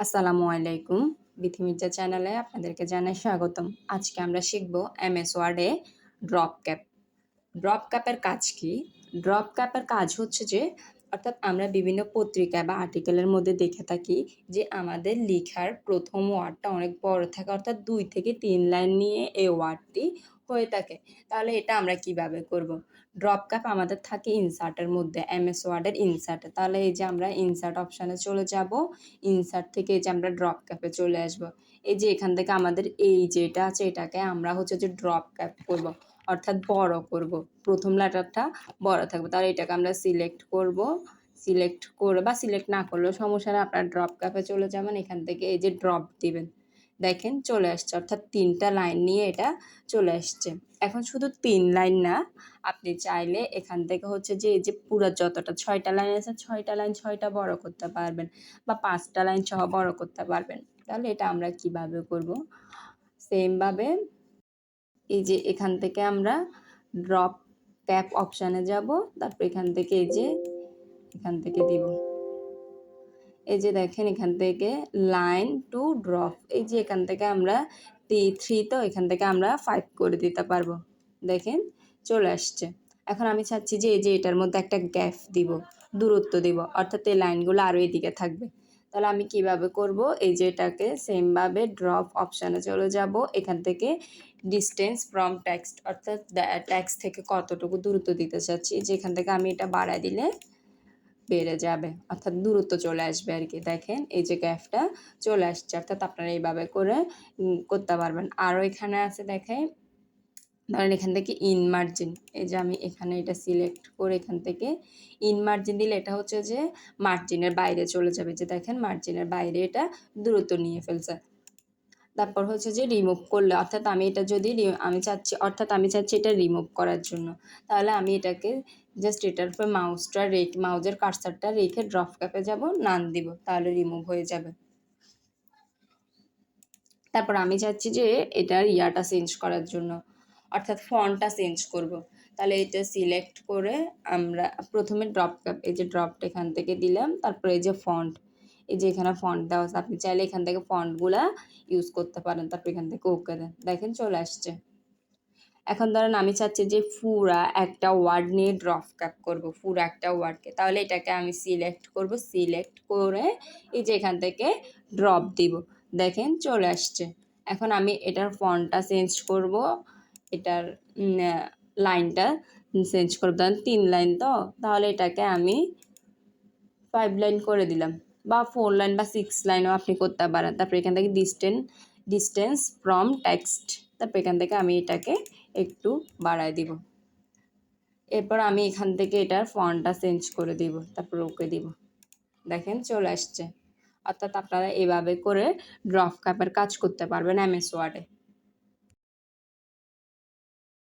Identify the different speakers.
Speaker 1: আসসালামু আলাইকুম। বিথি মির্জা চ্যানেলে আপনাদেরকে জানাই স্বাগতম। আজকে আমরা শিখব এমএস ওয়ার্ডে ড্রপ ক্যাপ। ড্রপ ক্যাপের কাজ কি? ড্রপ ক্যাপের কাজ হচ্ছে যে অর্থাৎ আমরা বিভিন্ন পত্রিকা বা আর্টিকেলের মধ্যে দেখে থাকি যে আমাদের লেখার প্রথম ওয়ার্ডটা অনেক বড় থাকে, অর্থাৎ 2 থেকে 3 লাইন নিয়ে এই ওয়ার্ডটি হয়ে থাকে। তাহলে এটা আমরা কিভাবে করব? ড্রপ ক্যাপ আমাদের থাকে ইনসার্টের মধ্যে, এমএস ওয়ার্ডের ইনসার্টে। তাহলে এই যে আমরা ইনসার্ট অপশানে চলে যাব, ইনসার্ট থেকে এই যে আমরা ড্রপ ক্যাপে চলে আসব। এই যে এখান থেকে আমাদের এই যেটা আছে এটাকে আমরা হচ্ছে যে ড্রপ ক্যাপ করব, অর্থাৎ বড় করব। প্রথম লেটারটা বড় থাকবে। তাহলে এটাকে আমরা সিলেক্ট করব। সিলেক্ট করে বা সিলেক্ট না করলেও সমস্যা নেই, আপনার ড্রপ ক্যাপে চলে যাবেন, এখান থেকে এই যে ড্রপ দিবেন। দেখেন চলে আসছে, অর্থাৎ 3টা লাইন নিয়ে এটা চলে আসছে। এখন শুধু 3 লাইন না, আপনি চাইলে এখান থেকে হচ্ছে যে এই যে পুরো যতটা 6টা লাইন আছে 6টা লাইন 6টা বড় করতে পারবেন, বা 5টা লাইন সহ বড় করতে পারবেন। তাহলে এটা আমরা কিভাবে করব? সেমভাবে এই যে এখান থেকে আমরা ড্রপ ক্যাপ অপশানে যাব, তারপর এখান থেকে এই যে এখান থেকে দিব। এই যে দেখেন এখান থেকে লাইন টু ড্রপ, এই যে এখান থেকে আমরা 3 তো এখান থেকে আমরা 5 করে দিতে পারবো। দেখেন চলে আসছে। এখন আমি চাচ্ছি যে এই যে এটার মধ্যে একটা গ্যাপ দিব, দূরত্ব দিব, অর্থাৎ এই লাইনগুলো আরও এদিকে থাকবে। তাহলে আমি কিভাবে করব? এই যে এটাকে সেমভাবে ড্রপ অপশানে চলে যাব, এখান থেকে ডিস্টেন্স ফ্রম টেক্সট, অর্থাৎ টেক্সট থেকে কতটুকু দূরত্ব দিতে চাচ্ছি, যে এখান থেকে আমি এটা বাড়ায় দিলে বেড়ে যাবে, অর্থাৎ দূরত্ব চলে আসবে আর কি। দেখেন এই যে গ্যাপটা চলে আসছে, অর্থাৎ আপনারা এইভাবে করে করতে পারবেন। আরও এখানে আছে দেখেন, ধরেন এখান থেকে ইন মার্জিন, এই যে আমি এখানে এটা সিলেক্ট করে এখান থেকে ইন মার্জিন দিলে এটা হচ্ছে যে মার্জিনের বাইরে চলে যাবে। যে দেখেন মার্জিনের বাইরে এটা দূরত্ব নিয়ে ফেলছে। তারপর হচ্ছে যে রিমুভ করলে, অর্থাৎ আমি এটা যদি আমি চাচ্ছি এটা রিমুভ করার জন্য, তাহলে আমি এটাকে জাস্ট এটার উপর মাউজের কার্সারটা রেখে ড্রপ ক্যাপে যাব, নান দিব, তাহলে রিমুভ হয়ে যাবে। তারপর আমি চাচ্ছি যে এটার ইয়াটা চেঞ্জ করার জন্য, অর্থাৎ ফন্টটা চেঞ্জ করব। তাহলে এটা সিলেক্ট করে আমরা প্রথমে ড্রপ ক্যাপ, এই যে ড্রপটা এখান থেকে দিলাম, তারপরে এই যে ফন্ট, এই যে এখানে ফন্ট দেওয়া আছে, আপনি চাইলে এখান থেকে ফন্টগুলা ইউজ করতে পারেন। তারপর এখান থেকে ওকে দেন, দেখেন চলে আসছে। এখন ধরেন আমি চাচ্ছি যে পুরা একটা ওয়ার্ড নিয়ে ড্রপ ক্যাপ করব, পুরা একটা ওয়ার্ডকে। তাহলে এটাকে আমি সিলেক্ট করব, সিলেক্ট করে এই যে এখান থেকে ড্রপ দিব, দেখেন চলে আসছে। এখন আমি এটার ফন্টটা চেঞ্জ করব, এটার লাইনটা চেঞ্জ করব। ধরেন 3 লাইন তো, তাহলে এটাকে আমি 5 লাইন করে দিলাম, বা 4 লাইন বা 6 লাইনও আপনি করতে পারেন। তারপর এখান থেকে ডিস্টেন্স ফ্রম টেক্সট, তারপর এখান থেকে আমি এটাকে একটু বাড়ায় দিব। এরপর আমি এখান থেকে এটার ফন্টটা চেঞ্জ করে দিব, তারপর ওকে দিব, দেখেন চলে আসছে। অর্থাৎ আপনারা এভাবে করে ড্রপ ক্যাপের কাজ করতে পারবেন এমএস ওয়ার্ডে।